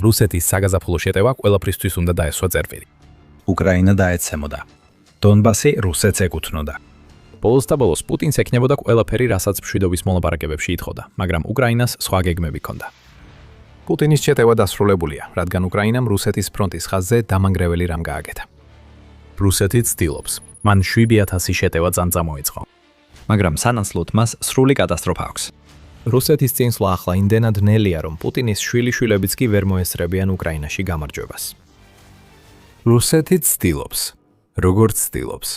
რუსეთის საგაზაფხულო შეტევა ყველაფრისთვის უნდა დაესვა წერტილი. უკრაინა დაეცემოდა. დონბასი რუსეთს ეკუთვნოდა. ბოლოს და ბოლოს პუტინს ექნებოდა ყველაფერი, რასაც მშვიდობის მოლაპარაკებებში ითხოვდა, მაგრამ უკრაინას სხვა გეგმები ჰქონდა. პუტინის შეტევა დასრულებულია, რადგან უკრაინამ რუსეთის ფრონტის ხაზზე დამანგრეველი რამ გააკეთა. რუსეთი ცდილობს, მან 7000 შეტევა ძალიან წამოიწყო. მაგრამ სანაცვლოდ მას სრული კატასტროფა აქვს. რუსეთის წინსვლა ახლა იმდენად ნელია, რომ პუტინის შვილიშვილებიც კი ვერ მოესწრებიან უკრაინაში გამარჯვებას. რუსეთი ცდილობს, როგორც ცდილობს.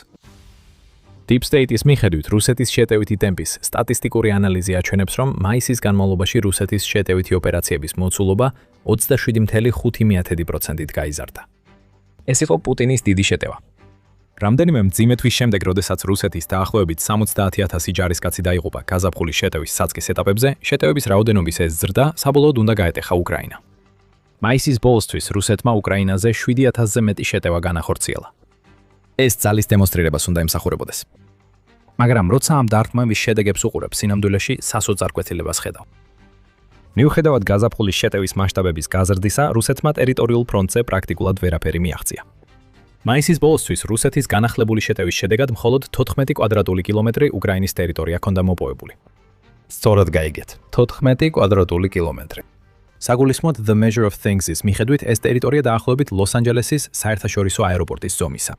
Deep State-ის მიხედვით რუსეთის შეტევითი ტემპის სტატისტიკური ანალიზი აჩვენებს, რომ მაისის განმავლობაში რუსეთის შეტევითი ოპერაციების მოცულობა 27.5%-ით გაიზარდა. ეს იყო პუტინის დიდი შეტევა. რამდენიმე მძიმე თვის შემდეგ, როდესაც რუსეთის დაახლოებით 70,000 ჯარისკაცი დაიღუპა გაზაფხულის შეტევის საწყის ეტაპებზე, შეტევების რაოდენობის ეს ზრდა საბოლოოდ უნდა გაეტეხა უკრაინა. მაისის ბოლოსთვის რუსეთმა უკრაინაზე 7,000-ზე მეტი შეტევა განახორციელა. ეს ძალის დემონსტრირებას უნდა ემსახურებოდეს. მაგრამ როცა ამ დარტყმების შედეგებს უყურებ, სინამდვილეში სასოწარკვეთილებას ხედავ. მიუხედავად გაზაფხულის შეტევის მასშტაბების გაზრდისა, რუსეთმა ტერიტორიულ ფრონტზე პრაქტიკულად ვერაფერი მიაღწია. მაისის ბოლოსთვის რუსეთის განახლებული შეტევის შედეგად მხოლოდ 14 კვადრატული კილომეტრი უკრაინის ტერიტორია ჰქონდა მოპოვებული. სწორად გაიგეთ, 14 კვადრატული კილომეტრი. საგულისხმოდ The Measure of Things-ის მიხედვით ეს ტერიტორია დაახლოებით ლოს-ანჯელესის საერთაშორისო აეროპორტის ზომისა.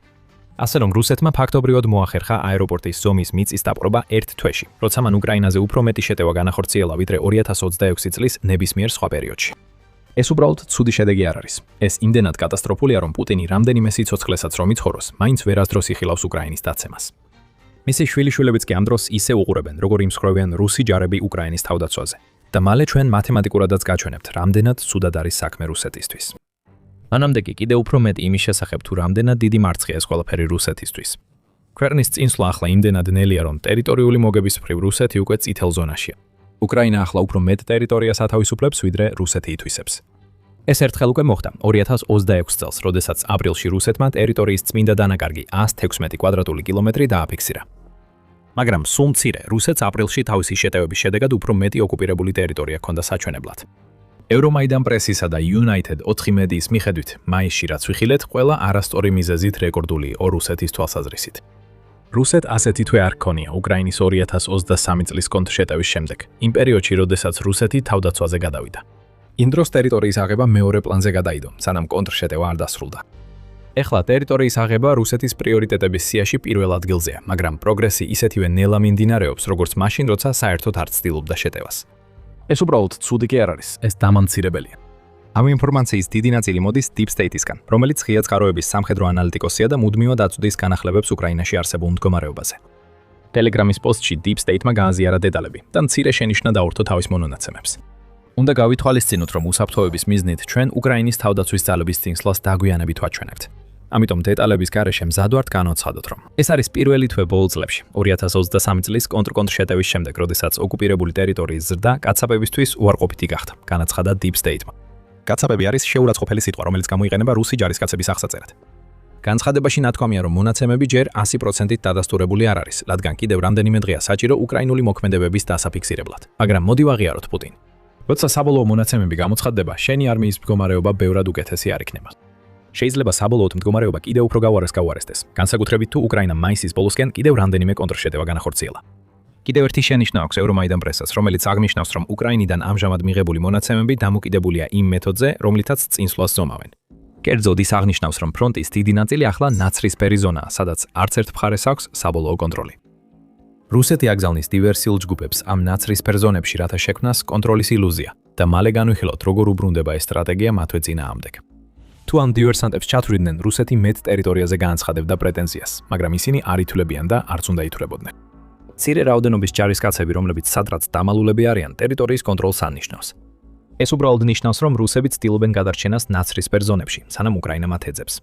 ასე რომ რუსეთმა ფაქტობრივად მოახერხა აეროპორტის ზომის მიწის დაპყრობა ერთ თვეში, როცა მან უკრაინაზე უფრო მეტი შეტევა განახორციელა, ვიდრე 2026 წლის ნებისმიერ სხვა პერიოდში. ეს უბრალოდ ცუდი შედეგი არ არის. ეს იმდენად კატასტროფულია, რომ პუტინი რამდენიმე სიცოცხლესაც რომ იცხოვროს, მაინც ვერასდროს იხილავს უკრაინის დაცემას. მისი შვილიშვილებიც კი ამ დროს ისე უყურებენ, როგორ იმსხვრევიან რუსი ჯარები უკრაინის თავდაცვაზე. და მალე ჩვენ მათემატიკურადაც გაჩვენებთ, რამდენად ცუდად არის საქმე რუსეთისთვის. მანამდე კი კიდევ უფრო მეტი იმის შესახებ, თუ რამდენად დიდი მარცხია ეს ყველაფერი რუსეთისთვის. ქვეყნის წინსვლა ახლა იმდენად ნელია, რომ ტერიტორიული მოგების მხრივ რუსეთი უკვე წითელ ზონაშია. უკრაინა ახლა უფრო მეტ ტერიტორიას ათავისუფლებს, ვიდრე რუსეთი ითვისებს. ეს ერთხელ უკვე მოხდა 2026 წელს, როდესაც აპრილში რუსეთმა ტერიტორიის წმინდა დანაკარგი 116 კვადრატული კილომეტრი დააფიქსირა. მაგრამ სულ მცირე, რუსეთს აპრილში თავისი შეტევების შედეგად უფრო მეტი ოკუპირებული ტერიტორია ჰქონდა საჩვენებლად. Euromaidan პრესისა და United 4 მედიის მიხედვით, მაისში რაც ვიხილეთ, ყველა არასწორი მიზეზით რეკორდული იყო რუსეთის თვალსაზრისით. რუსეთ ასეთი თვე არ ჰქონია უკრაინის 2023 წლის კონტრშეტევის შემდეგ, იმ პერიოდში, როდესაც რუსეთი თავდაცვაზე გადავიდა. იმ დროს ტერიტორიის აღება მეორე პლანზე გადაიდო, სანამ კონტრშეტევა არ დასრულდა. ეხლა ტერიტორიის აღება რუსეთის პრიორიტეტების სიაში პირველ ადგილზეა, მაგრამ პროგრესი ისეთივე ნელა მიმდინარეობს, როგორც მაშინ, როცა საერთოდ არ ცდილობდა შეტევას. ეს უბრალოდ ცუდი კი არ არის, ეს დამამცირებელია. ამ ინფორმაციის დიდი ნაწილი მოდის Deep State-ისგან, რომელიც ღია წყაროების სამხედრო ანალიტიკოსია და მუდმივად აწვდის განახლებებს უკრაინაში არსებულ მდგომარეობაზე. Telegram-ის პოსტში Deep State-მა გააზიარა დეტალები და მცირე შენიშვნა დაურთო თავის მონონაცემებს. უნდა გავითვალისწინოთ, რომ უსაფრთხოების მიზნით ჩვენ უკრაინის თავდაცვის ძალების წინსვლას დაგვიანებით ვაჩვენებთ. ამიტომ დეტალების გარეშე მზად ვართ განვცხადოთ, რომ ეს არის პირველი თვე ბოლო წლებში, 2023 წლის კონტრშეტევის შემდეგ, როდესაც ოკუპირებული ტერიტორიის ზრდა კაცაბებისთვის უარყოფითი გახდა, განაცხადა Deep State-მა. კაცაბები არის შეურაცხყოფელი სიტყვა, რომელიც გამოიყენება რუსი ჯარისკაცების აღსაწერად. განცხადებაში ნათქვამია, რომ მონაცემები ჯერ 100%-ით დადასტურებული არ არის, რადგან კიდევ რამდენიმე დღეა საჭირო უკრაინული მოქმედებების დასაფიქსირებლად. მაგრამ მოდი ვაღიაროთ პუტინ. როცა საბოლოო მონაცემები გამოცხადდება, შენი არმიის მდგომარეობა ბევრად უკეთესი არ იქნება. შეიძლება საბოლოოდ მდგომარეობა კიდევ უფრო გავარესდეს, განსაკუთრებით თუ უკრაინა მაისის ბოლოსკენ კიდევ რამდენიმე კონტრშეტევა განახორციელა. კიდევ ერთი შენიშვნა აქვს Euromaidan პრესას, რომელიც აღნიშნავს, რომ უკრაინიდან ამჟამად მიღებული მონაცემები დამოკიდებულია იმ მეთოდზე, რომლითაც წინსვლას ზომავენ. კერძოდ ის აღნიშნავს, რომ ფრონტის დიდი ნაწილი ახლა ნაცრისფერი ზონაა, სადაც არც ერთ მხარეს აქვს საბოლოო კონტროლი. რუსეთი აგზავნის დივერსიულ ჯგუფებს ამ ნაცრისფერ ზონებში რათა შექმნას კონტროლის ილუზია და მალე განვიხილოთ, როგორ უბრუნდება ეს სტრატეგია მათვე წინააღმდეგ. თუ ამ დივერსანტებს ჩათვლიდნენ, რუსეთი მეტ ტერიტორიაზე განაცხადებდა პრეტენზიას, მაგრამ ისინი არ ითვლებიან და არც უნდა ითვლებოდნენ. მცირე რაოდენობის ჯარისკაცები, რომლებიც სადღაც დამალულები არიან, ტერიტორიის კონტროლს ანიშნავს. ეს უბრალოდ ნიშნავს, რომ რუსები ცდილობენ გადარჩენას ნაცრისფერ ზონებში, სანამ უკრაინა მათ ეძებს.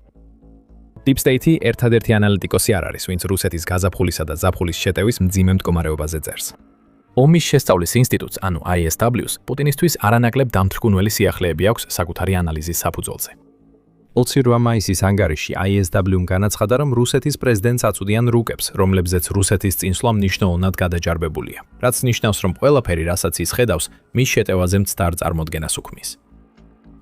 Deep State-ი ერთადერთი ანალიტიკოსი არ არის, ვინც რუსეთის გაზაფხულისა და ზაფხულის შეტევის მძიმე მდგომარეობაზე წერს. ომის შესწავლის ინსტიტუტს, ანუ ISW-ს, პუტინისთვის არანაკლებ დამთრგუნველი სიახლეები აქვს საკუთარი ანალიზის საფუძველზე. 28 მაისის ანგარიში ISW-მ განაცხადა, რომ რუსეთის პრეზიდენტს აწვდიან რუკებს, რომლებზეც რუსეთის წინსვლა მნიშვნელოვნად გადაჯარბებულია, რაც ნიშნავს, რომ ყველაფერი, რასაც ის ხედავს, მის შეტევაზე მცდარ წარმოდგენას უქმნის.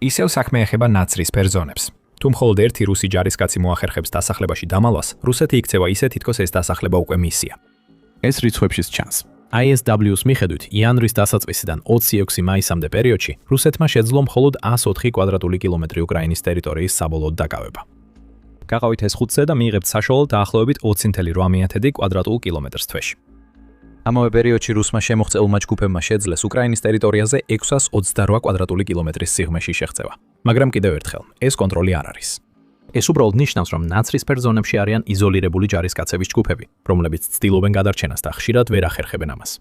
ისევ საქმე ეხება ნაცრისფერ ზონებს. თუ მხოლოდ ერთი რუსი ჯარისკაცი მოახერხებს დასახლებაში დამალვას, რუსეთი იქცევა ისე, თითქოს ეს დასახლება უკვე მისია. ეს რიცხვებშიც ჩანს. ISW-ს მიხედვით, იანვრის დასაწყისიდან 26 მაისამდე პერიოდში რუსეთმა შეძლო მხოლოდ 104 კვადრატული კილომეტრი უკრაინის ტერიტორიის საბოლოოდ დაკავება. გაყავით ეს 5-ზე და მიიღებთ საშუალოდ დაახლოებით 20.8 კვადრატულ კილომეტრს თვეში. ამავე პერიოდში რუსმა შემოღწეულმა ჯგუფებმა შეძლეს უკრაინის ტერიტორიაზე 628 კვადრატული კილომეტრის სიღრმეში შეღწევა. მაგრამ კიდევ ერთხელ, ეს კონტროლი არ არის. ეს უბრალოდ ნიშნავს, რომ ნაცრისფერ ზონებში არიან იზოლირებული ჯარისკაცების ჯგუფები, რომლებიც ცდილობენ გადარჩენას და ხშირად ვერ ახერხებენ ამას.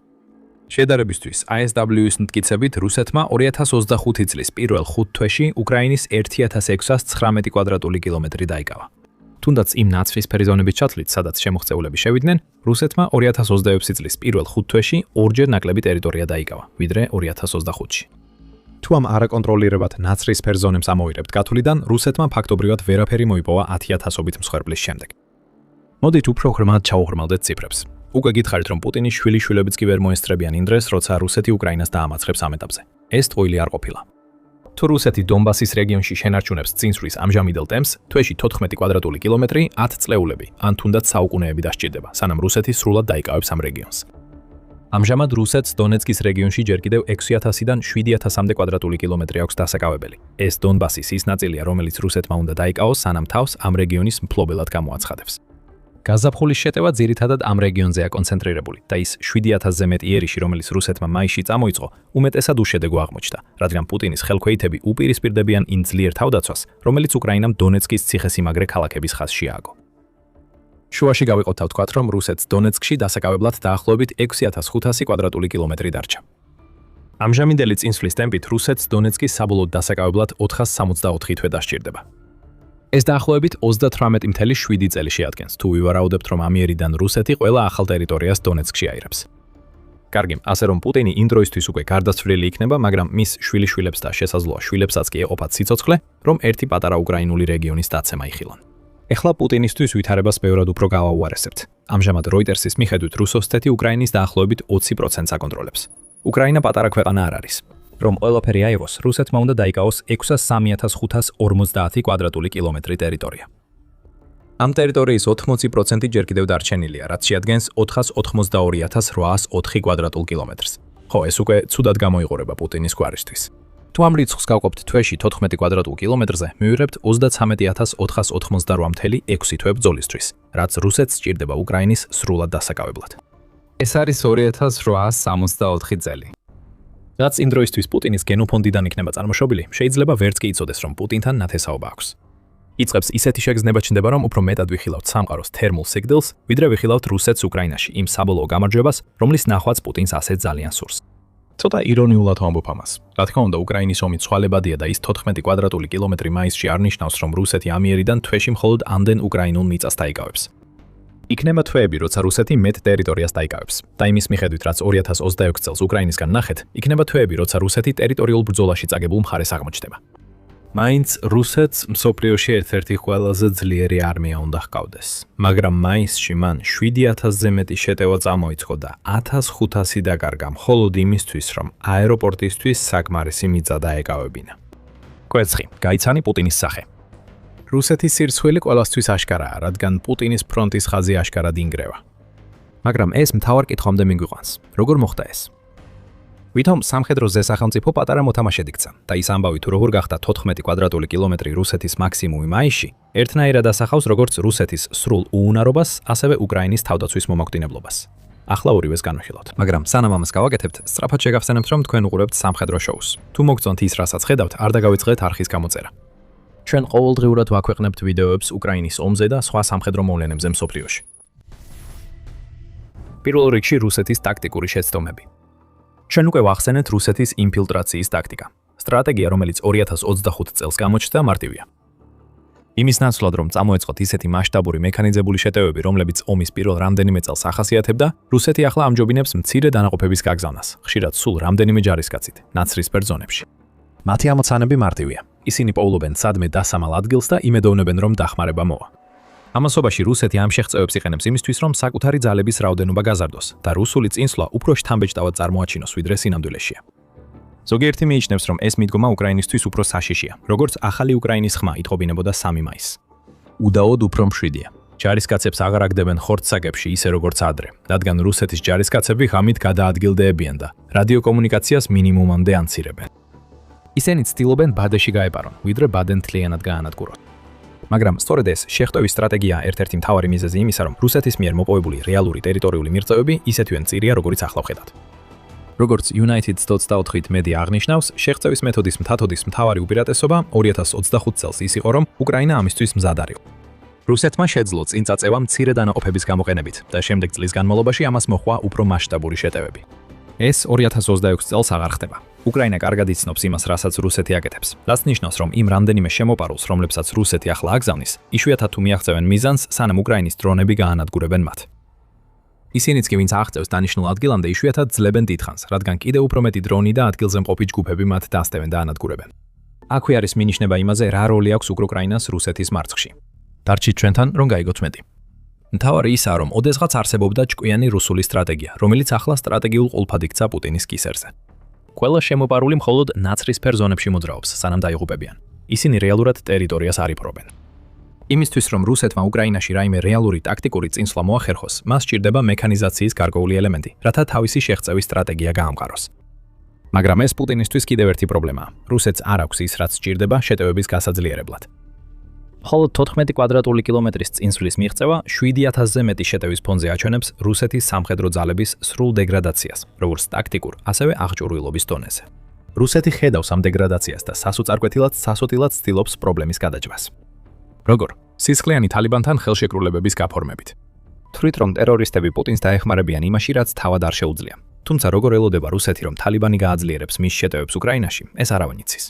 შედარებისთვის, ISW-ის მტკიცებით, რუსეთმა 2025 წლის პირველ 5 თვეში უკრაინის 1619 კვადრატული კილომეტრი დაიკავა. თუნდაც იმ ნაცრისფერი ზონების ჩათვლით, სადაც შემოღწეულები შევიდნენ, რუსეთმა 2026 წლის პირველ 5 თვეში ორჯერ ნაკლები ტერიტორია დაიკავა, ვიდრე 2025-ში. თუ ამ არაკონტროლირებად ნაცრისფერ ზონებს ამოვირებთ გათვლიდან, რუსეთმა ფაქტობრივად ვერაფერი მოიპოვა 10,000-ობით მსხვერპლის შემდეგ. მოდით უფრო ღრმად ჩავუღრმავდეთ ციფრებს. უკვე გითხარით, რომ პუტინის შვილიშვილებიც კი ვერ მოესწრებიან იმ დღეს, როცა რუსეთი უკრაინას დაამარცხებს ამ ეტაპზე. ეს ტყუილი არ ყოფილა. თუ რუსეთი დონბასის რეგიონში შენარჩუნებს წინსვლის ამჟამინდელ ტემპს, თვეში 14 კვადრატული კილომეტრი 10 წლეულები, ან თუნდაც საუკუნეები დასჭირდება, სანამ რუსეთი სრულად დაიკავებს ამ რეგიონს. ამჟამად რუსეთს დონეცკის რეგიონში ჯერ კიდევ 6000-დან 7000-მდე კვადრატული კილომეტრი აქვს დასაკავებელი. ეს დონბასის ის ნაწილია, რომელიც რუსეთმა უნდა დაიკავოს, სანამ თავს ამ რეგიონის მფლობელად გამოაცხადებს. გაზაფხულის შეტევა ძირითადად ამ რეგიონზეა კონცენტრირებული და ის 7000-ზე მეტი ერიში, რომელიც რუსეთმა მაისში წამოიწყო, უმეტესად უშედეგო აღმოჩნდა, რადგან პუტინის ხელქვეითები უპირისპირდებიან იმ ძლიერ თავდაცვას, რომელიც უკრაინამ დონეცკის ციხესიმაგრე ქალაქების ხაზში ააგო. შუაში გავიყოთ ვთქვათ, რომ რუსეთს დონეცკში დასაკავებლად დაახლოებით 6500 კვადრატული კილომეტრი დარჩა. ამჟამინდელი წინსვლის ტემპით რუსეთს დონეცკის საბოლოოდ დასაკავებლად 464 თვე დასჭირდება. ეს დაახლოებით 38.7 წელი შეადგენს, თუ ვივარაუდებთ, რომ ამიერიდან რუსეთი ყველა ახალ ტერიტორიას დონეცკში აირებს. კარგი, ასე რომ პუტინი იმ დროისთვის უკვე გარდაცვლილი იქნება, მაგრამ მის შვილიშვილებს და შესაძლოა შვილებსაც კი ეყოფათ სიცოცხლე, რომ ერთი პატარა უკრაინული რეგიონის დაცემა იხილონ. ეხლა პუტინისთვის ვითარებას ბევრად უფრო გავაუარესებთ. ამჟამად Reuters-ის მიხედვით რუსოსთეთი უკრაინის დაახლოებით 20%-ს აკონტროლებს. უკრაინა პატარა ქვეყანა არ არის. რომ ყველაფერი აიღოს, რუსეთმა უნდა დაიკავოს 603,550 კვადრატული კილომეტრი ტერიტორია. ამ ტერიტორიის 80% ჯერ კიდევ დარჩენილია, რაც შეადგენს 482,804 კვადრატულ კილომეტრს. ხო, ეს უკვე ცუდად გამოიყურება პუტინის გვარისთვის. თუ ამ რიცხვს გავყოფთ თვეში 14 კვადრატულ კილომეტრზე, მივიღებთ 33,488,6 თვე ბრძოლისთვის, რაც რუსეთს სჭირდება უკრაინის სრულად დასაკავებლად. ეს არის 2864 წელი. რაც იმ დროისთვის პუტინის გენოფონდიდან იქნება წარმოშობილი, შეიძლება ვერც კი იცოდეს, რომ პუტინთან ნათესაობა აქვს. იწყებს ისეთი შეგრძნება ჩნდება, რომ უფრო მეტად ვიხილავთ სამყაროს თერმულ სიგნალს, ვიდრე ვიხილავთ რუსეთს უკრაინაში, იმ საბოლოო გამარჯვებას, რომლის ნახვაც პუტინს ასეთ ძალიან სურს. ცოტა ირონიულად ვამბობ ამას. რა თქმა უნდა, უკრაინის ომი ცვალებადია და ის 14 კვადრატული კილომეტრი მაისში არ ნიშნავს, რომ რუსეთი ამიერიდან თვეში მხოლოდ ამდენ უკრაინულ მიწას დაიკავებს. იქნება თვეები, როცა რუსეთი მეტ ტერიტორიას დაიკავებს. და იმის მიხედვით, რაც 2026 წელს უკრაინისგან ნახეთ, იქნება თვეები, როცა რუსეთი ტერიტორიულ ბრძოლაში წაგებულ მხარეს აღმოჩნდება. მაინც რუსეთს მსოფლიოში ერთ-ერთი ყველაზე ძლიერი არმია უნდა ჰყავდეს. მაგრამ მაისში მან 7000-ზე მეტი შეტევა წამოიწყო და 1500 დაკარგა მხოლოდ იმისთვის, რომ აეროპორტისთვის საკმარისი მიწა დაეკავებინა. კვერცხი, გაიცანი პუტინის სახე. რუსეთის სირცხვილი ყველასთვის აშკარაა, რადგან პუტინის ფრონტის ხაზი აშკარად ინგრევა. მაგრამ ეს მთავარ კითხვამდე მიგვიყვანს. როგორ მოხდა ეს? ვითომ სამხედრო ზესახელმწიფო პატარა მოთამაშედ იქცა და ის ამბავი თუ როგორ გახდა 14 კვადრატული კილომეტრი რუსეთის მაქსიმუმი მაისში, ერთნაირად ასახავს როგორც რუსეთის სრულ უუნარობას, ასევე უკრაინის თავდაცვის მომაკვდინებლობას. ახლა ორივეს განვიხილავთ. მაგრამ სანამ ამას გავაკეთებთ, სწრაფად შეგახსენებთ, რომ თქვენ უყურებთ სამხედრო შოუს. თუ მოგწონთ ის, რასაც ხედავთ, არ დაგავიწყდეთ არხის გამოწერა. ჩვენ ყოველდღიურად ვაქვეყნებთ ვიდეოებს უკრაინის ომზე და სხვა სამხედრო მოვლენებზე მსოფლიოში. პირველ რიგში რუსეთის ტაქტიკური შეცდომები. ჩვენ უკვე ვახსენეთ რუსეთის ინფილტრაციის ტაქტიკა. სტრატეგია, რომელიც 2025 წელს გამოჩნდა, მარტივია. იმის ნაცვლად, რომ წამოეწყოთ ისეთი მასშტაბური მექანიზებული შეტევები, რომლებიც ომის პირველ რამდენიმე წელს ახასიათებდა, რუსეთი ახლა ამჯობინებს მცირე დანაყოფების გაგზავნას, ხშირად სულ რამდენიმე ჯარისკაცით, ნაცრისფერ ზონებში. მათი ამოცანები მარტივია. ისინი პოულობენ სადმე დასამალ ადგილს და იმედოვნებენ, რომ დახმარება მოვა. ამასობაში რუსეთი ამ შეღწევებს იყენებს იმისთვის, რომ საკუთარი ძალების რაოდენობა გაზარდოს და რუსული წინსვლა უფრო შთამბეჭდავად წარმოაჩინოს, ვიდრე სინამდვილეშია. ზოგიერთი მიიჩნევს, რომ ეს მიდგომა უკრაინისთვის უფრო საშიშია, როგორც ახალი უკრაინის ხმა ითხოვინებოდა 3 მაისს. უდაოდ უფრო მშვიდია. ჯარისკაცებს აღარ აგდებენ ხორცსაგებში ისე როგორც ადრე, რადგან რუსეთის ჯარისკაცები ღამით გადაადგილდებიან და რადიოკომუნიკაციას მინიმუმამდე ამცირებენ. ისინი ცდილობენ ბადეში გაეპარონ, ვიდრე ბადენ თლიანად გაანადგურონ. მაგრამ სწორედ ეს შეხტოვის სტრატეგიაა ერთ-ერთი მთავარი მიზეზი იმისა, რომ რუსეთის მიერ მოპოვებული რეალური ტერიტორიული მიღწევები ისეთივე მწირია, როგორიც ახლა ვხედავთ. როგორც United 24-ით მედია აღნიშნავს, შეხწევის მეთოდის მთათოდის მთავარი უპირატესობა 2025 წელს ის იყო, რომ უკრაინა ამისთვის მზად არ იყო. რუსეთმა შეძლო წინ წაწევა მცირე დანაყოფების გამოყენებით და შემდეგ წლის განმავლობაში ამას მოჰყვა უფრო მასშტაბური შეტევები. ეს 2026 წელს აღარ ხდება. უკრაინა კარგად იცნობს იმას, რასაც რუსეთი აკეთებს. რაც ნიშნავს, რომ იმ რამდენიმე შემოპარულს, რომლებსაც რუსეთი ახლა აგზავნის, იშვიათად თუ მიაღწევენ მიზანს, სანამ უკრაინის დრონები გაანადგურებენ მათ. ისინიც კი ვინც აღწევს დანიშნულ ადგილამდე იშვიათად ძლებენ დიდხანს, რადგან კიდევ უფრო მეტი დრონი და ადგილზე მყოფი ჯგუფები მათ დასტევენ და ანადგურებენ. აქვე არის მინიშნება იმაზე, რა როლი აქვს უკრაინას რუსეთის მარცხში. დარჩით ჩვენთან, რომ გაიგოთ მეტი. მთავარი ისაა, რომ ოდესღაც არსებობდა ჭკვიანი რუსული სტრატეგია, რომელიც ახლა სტრატეგიულ ყოლფად იქცა პუტინის კისერზე. ყველა შემოპარული მხოლოდ ნაცრისფერ ზონებში მოძრაობს, სანამ დაიღუპებიან. ისინი რეალურად ტერიტორიას არ იპყრობენ. იმისთვის, რომ რუსეთმა უკრაინაში რაიმე რეალური ტაქტიკური წინსვლა მოახერხოს, მას სჭირდება მექანიზაციის გარკვეული ელემენტი, რათა თავისი შეხწევის სტრატეგია გაამყაროს. მაგრამ ეს პუტინისთვის კიდევ ერთი პრობლემაა. რუსეთს არ აქვს ის, რაც სჭირდება შეტევების გასაძლიერებლად. მხოლოდ 14 კვადრატული კილომეტრის წინსვლის მიღწევა 7000-ზე მეტი შეტევის ფონზე აჩვენებს რუსეთის სამხედრო ძალების სრულ დეგრადაციას, როგორც ტაქტიკურ, ასევე აღჭურვილობის დონეზე. რუსეთი ხედავს ამ დეგრადაციას და სასოწილად ცდილობს პრობლემის გადაჭრას. როგორ? სისხლიანი თალიბანთან ხელშეკრულებების გაფორმებით. თვლით, რომ ტერორისტები პუტინს დაეხმარებიან იმაში, რაც თავად არ შეუძლია. თუმცა როგორ ელოდება რუსეთი, რომ თალიბანი გააძლიერებს მის შეტევებს უკრაინაში, ეს არავინ იცის.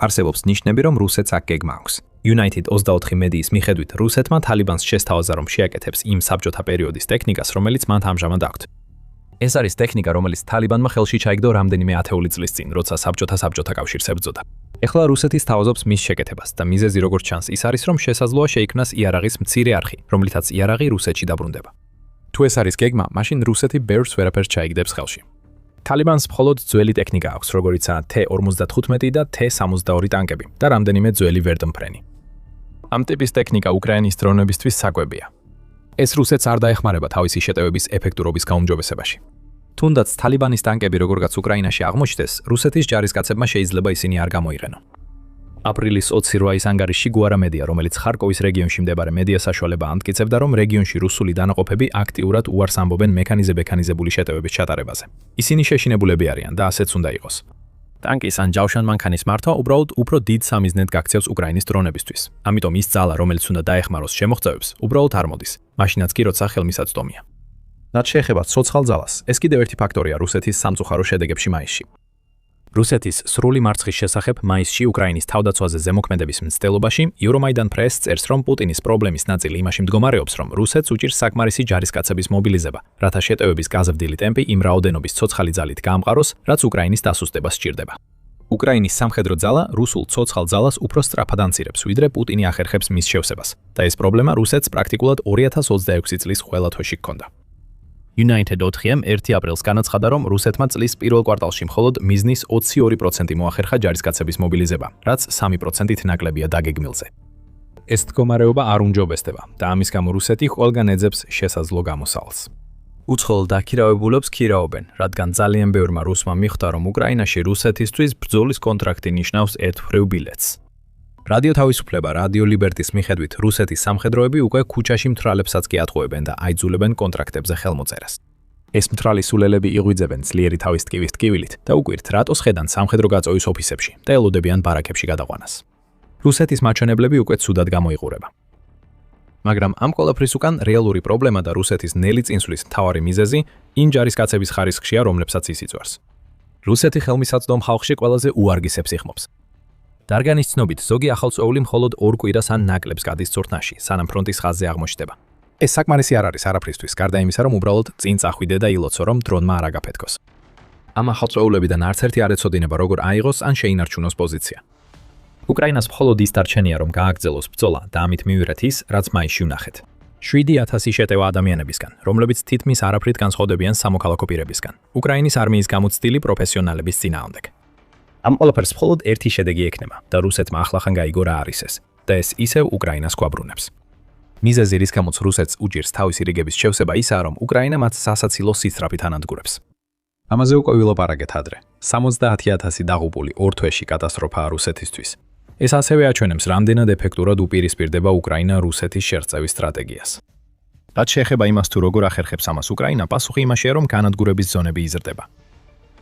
არსებობს ნიშნები, რომ რუსეთს აქ გეგმა აქვს. United 24 მედიის მიხედვით, რუსეთმა თალიბანს შესთავაზა, რომ შეაკეთებს იმ საბჭოთა პერიოდის ტექნიკას, რომელიც მათ ამჟამად აქვთ. ეს არის ტექნიკა, რომელიც თალიბანმა ხელში ჩაიგდო რამდენიმე ათეული წლის წინ, როცა საბჭოთა კავშირს ებრძოდა. ეხლა რუსეთი სთავაზობს მის შეკეთებას და მიზეზი როგორც ჩანს ის არის, რომ შესაძლოა შეიქმნას იარაღის მცირე არხი, რომლითაც იარაღი რუსეთში დაბრუნდება. თუ ეს არის გეგმა, მაშინ რუსეთი ბევრს ვერაფერს ჩაიგდებს ხელში. თალიბანს მხოლოდ ძველი ტექნიკა აქვს, როგორიცაა T-55 და T-72 ტანკები და რამდენიმე ძველი ვერტმფრენი. ამ ტიპის ტექნიკა უკრაინის დრონებისთვის საკვებია. ეს რუსეთს არ დაეხმარება თავისი შეტევების ეფექტურობის გაუმჯობესებაში. თუნდაც თალიბანის ტანკები როგორღაც უკრაინაში აღმოჩნდეს, რუსეთის ჯარისკაცებმა შეიძლება ისინი არ გამოიყენონ. აპრილის 28-ის ანგარიშში გუარა მედია, რომელიც ხარკოვის რეგიონში მდებარე მედია საშუალება ამტკიცებდა, რომ რეგიონში რუსული დანაყოფები აქტიურად უარს ამბობენ მექანიზებული შეტევების ჩატარებაზე. ისინი შეშინებულები არიან და ასეც უნდა იყოს. ტანკის ან ჯავშან მანქანის მართვა უბრალოდ უფრო დიდ სამიზნედ გაქცევს უკრაინის დრონებისთვის. ამიტომ ის ძალა, რომელიც უნდა დაეხმაროს შემოღწევებს, უბრალოდ არ მოდის. მაშინაც კი როცა ხელმისაწვდომია. რაც შეეხება ცოცხალ ძალას, ეს კიდევ ერთი ფაქტორია რუსეთის სამწუხარო შედეგებში მაისში. რუსეთის სრული მარცხის შესახებ მაისში უკრაინის თავდაცვაზე ზემოქმედების მცდელობაში Euromaidan Press წერს, რომ პუტინის პრობლემის ნაწილი იმაში მდგომარეობს, რომ რუსეთს უჭირს საკმარისი ჯარისკაცების მობილიზება, რათა შეტევების გაზრდილი ტემპი იმ რაოდენობის ცოცხალი ძალით გაამყაროს, რაც უკრაინის დასუსტებას სჭირდება. უკრაინის სამხედრო ძალა რუსულ ცოცხალ ძალას უფრო სწრაფად ანცირებს, ვიდრე პუტინი ახერხებს მის შევსებას და ეს პრობლემა რუსეთს პრაქტიკულად 2026 წლის ყველა თვეში ჰქონდა. United 4-ემ 1 აპრილს განაცხადა, რომ რუსეთმა წლის პირველ კვარტალში მხოლოდ მიზნის 22% მოახერხა ჯარისკაცების მობილიზება, რაც 3%-ით ნაკლებია დაგეგმილზე. ეს მდგომარეობა არ უმჯობესდება და ამის გამო რუსეთი ყველგან ეძებს შესაძლო გამოსავალს. უცხოელ დაქირავებულებს ქირავობენ, რადგან ძალიან ბევრმა რუსმა მიხვდა, რომ უკრაინაში რუსეთისთვის ბრძოლის კონტრაქტი ნიშნავს ერთვრივ ბილეთს. რადიო თავისუფლება, რადიო ლიბერტის მიხედვით, რუსეთის სამხედროები უკვე ქუჩაში მთრალებსაც კი ატყუებენ და აიძულებენ კონტრაქტებზე ხელმოწერას. ეს მთრალი სულელები იღვიძებენ ძლიერი თავის ტკივის ტკივილით და უკვირთ რატოს ხედან სამხედრო გაწოვის ოფისებში და ელოდებიან ბარაკებში გადაყვანას. რუსეთის მაჩვენებლები უკვე ცუდად გამოიყურება. მაგრამ ამ ყველაფრის უკან რეალური პრობლემა და რუსეთის ნელი წინსვლის მთავარი მიზეზი იმ ჯარისკაცების ხარისხშია, რომლებსაც ის იწვევს. რუსეთი ხელმისაწვდომ ხალხში ყველაზე უარგისებს იხმობს. დარგანის ცნობით, ზოგი ახალწეული მხოლოდ 2 კვირას ან ნაკლებს გადის ცურთნაში, სანამ ფრონტის ხაზზე აღმოჩნდება. ეს საკმარისი არ არის არაფრისთვის, გარდა იმისა, რომ უბრალოდ წინ წახვიდე და ილოცო, რომ დრონმა არ აგაფეთქოს. ამ ახალწეულებიდან არც ერთი არ ეცოდინება, როგორ აიღოს ან შეინარჩუნოს პოზიცია. უკრაინას მხოლოდ ის დარჩენია, რომ გააგრძელოს ბრძოლა და ამით მივიღეთ ის, რაც მაისში ვნახეთ. 7000 შეტევა ადამიანებისგან, რომლებიც თითქმის არაფრით განსხვავდებიან სამოქალაქო პირებისგან. უკრაინის არმიის გამოცდილი პროფესიონალების წინააღმდეგ. ამ ყველაფერს მხოლოდ ერთი შედეგი ექნება და რუსეთმა ახლახან გაიგო რა არის ეს და ეს ისევ უკრაინას გვაბრუნებს. მიზეზი რის გამოც რუსეთს უჭირს თავისი რიგების შევსება ისაა, რომ უკრაინა მათ სასაცილო სისწრაფით ანადგურებს. ამაზე უკვე ვილაპარაკეთ ადრე. 70,000 დაღუპული ორ თვეში კატასტროფაა რუსეთისთვის. ეს ასევე აჩვენებს, რამდენად ეფექტურად უპირისპირდება უკრაინა რუსეთის შერწევის სტრატეგიას. რაც შეეხება იმას, თუ როგორ ახერხებს ამას უკრაინა, პასუხი იმაშია, რომ განადგურების ზონები იზრდება.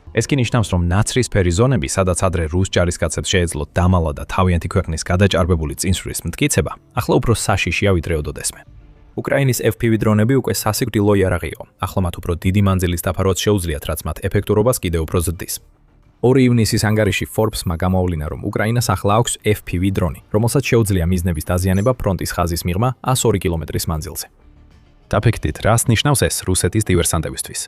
ეს კი ნიშნავს, რომ ნაცრისფერი ზონები, სადაც ადრე რუს ჯარისკაცებს შეეძლოთ დამალა და თავიანთი ქვეყნის გადაჭარბებული წინსვლის მტკიცება, ახლა უფრო საშიშია ვიდრე ოდესმე. უკრაინის FPV დრონები უკვე სასიკვდილო იარაღი იყო. ახლა მათ უფრო დიდი მანძილის დაფარვაც შეუძლიათ, რაც მათ ეფექტურობას კიდევ უფრო ზრდის. 2 ივნისის ანგარიში Forbes-მა გამოავლინა, რომ უკრაინას ახლა აქვს FPV დრონი, რომელსაც შეუძლია მიზნების დაზიანება ფრონტის ხაზის მიღმა 102 კილომეტრის მანძილზე. დაფიქრდით, რას ნიშნავს ეს რუსეთის დივერსანტებისთვის?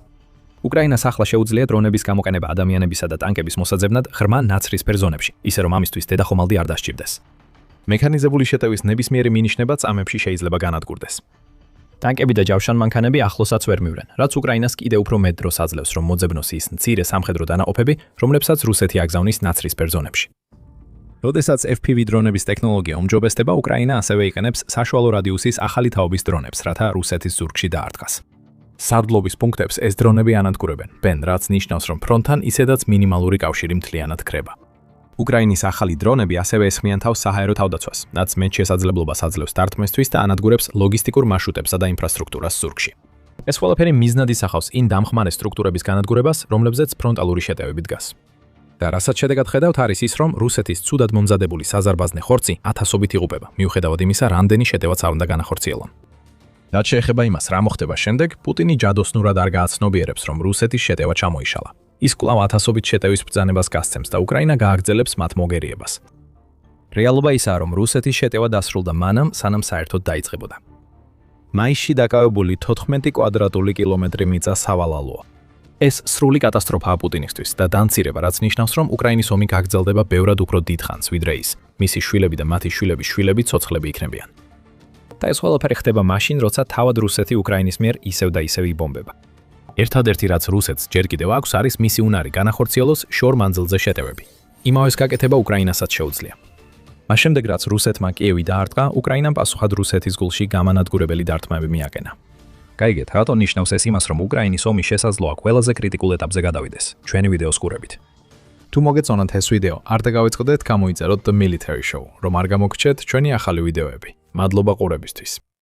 უკრაინას ახლა შეუძლია დრონების გამოყენება ადამიანებისა და ტანკების მოსაძებნად ღრმა ნაცრისფერ ზონებში, ისე რომ ამისთვის დედახომალდი არ დასჭირდეს. მექანიზებული შეტევის ნებისმიერი მინიშნებაც ამებში შეიძლება განადგურდეს. ტანკები და ჯავშანმანქანები ახლოსაც ვერ მივრენ, რაც უკრაინას კიდევ უფრო მეტ დროს აძლევს, რომ მოძებნოს ის მცირე სამხედრო დანაყოფები, რომლებსაც რუსეთი აგზავნის ნაცრისფერ ზონებში. როდესაც FPV დრონების ტექნოლოგია უმჯობესდება, უკრაინა ასევე იყენებს საშუალო რადიუსის ახალი თაობის დრონებს, რათა რუსეთის ზურგში დაარტყას. სარდლობის პუნქტებს ეს დრონები ანადგურებენ, რაც ნიშნავს, რომ ფრონტთან ისედაც მინიმალური კავშირი მთლიანად ქრება. უკრაინის ახალი დრონები ასევე ესხმიან თავს საჰაერო თავდაცვას, რაც მეტ შესაძლებლობას აძლევს დარტყმისთვის და ანადგურებს ლოგისტიკურ მარშრუტებსა და ინფრასტრუქტურას ზურგში. ეს ყველაფერი მიზნად ისახავს იმ დამხმარე სტრუქტურების განადგურებას, რომლებზეც ფრონტალური შეტევები დგას. და რასაც შედეგად ხედავთ არის ის, რომ რუსეთის ცუდად მომზადებული საზარბაზნე ხორცი ათასობით იღუპება, მიუხედავად იმისა, რამდენი შეტევაც არ უნდა განახორციელონ. რაც შეეხება იმას, რა მოხდება შემდეგ, პუტინი ჯადოსნურად არ გააცნობიერებს, რომ რუსეთის შეტევა ჩამოიშალა. ის კვლავ ათასობით შეტევის ბრძანებას გასცემს და უკრაინა გააგრძელებს მათ მოგერიებას. რეალობა ისაა, რომ რუსეთის შეტევა დასრულდა მანამ, სანამ საერთოდ დაიწყებოდა. მაისში დაკავებული 14 კვადრატული კილომეტრი მიწა სავალალოა. ეს სრული კატასტროფაა პუტინისთვის და დამცირება, რაც ნიშნავს, რომ უკრაინის ომი გაგრძელდება ბევრად უფრო დიდ ხანს, ვიდრე ის, მისი შვილები და მათი შვილების შვილები ცოცხლები იქნებიან. და ეს ყველაფერი ხდება მაშინ, როცა თავად რუსეთი უკრაინის მიერ ისევ და ისევ იბომბება. ერთადერთი რაც რუსეთს ჯერ კიდევ აქვს, არის მისი უნარი განახორციელოს შორ მანძილზე შეტევები. იმავეს გაკეთება უკრაინასაც შეუძლია. მას შემდეგ, რაც რუსეთმა კიევი დაარტყა, უკრაინამ პასუხად რუსეთის გულში გამანადგურებელი დარტყმები მიაკენა. გაიგეთ, რატო ნიშნავს ეს იმას, რომ უკრაინის ომი შესაძლოა ყველაზე კრიტიკულ ეტაპზე გადავიდეს, ჩვენი ვიდეოს ყურებით. თუ მოგეწონათ ეს ვიდეო, არ დაგავიწყდეთ გამოიწეროთ The Military Show, რომ არ გამოგრჩეთ ჩვენი ახალი ვიდეოები. მადლობა ყურებისთვის.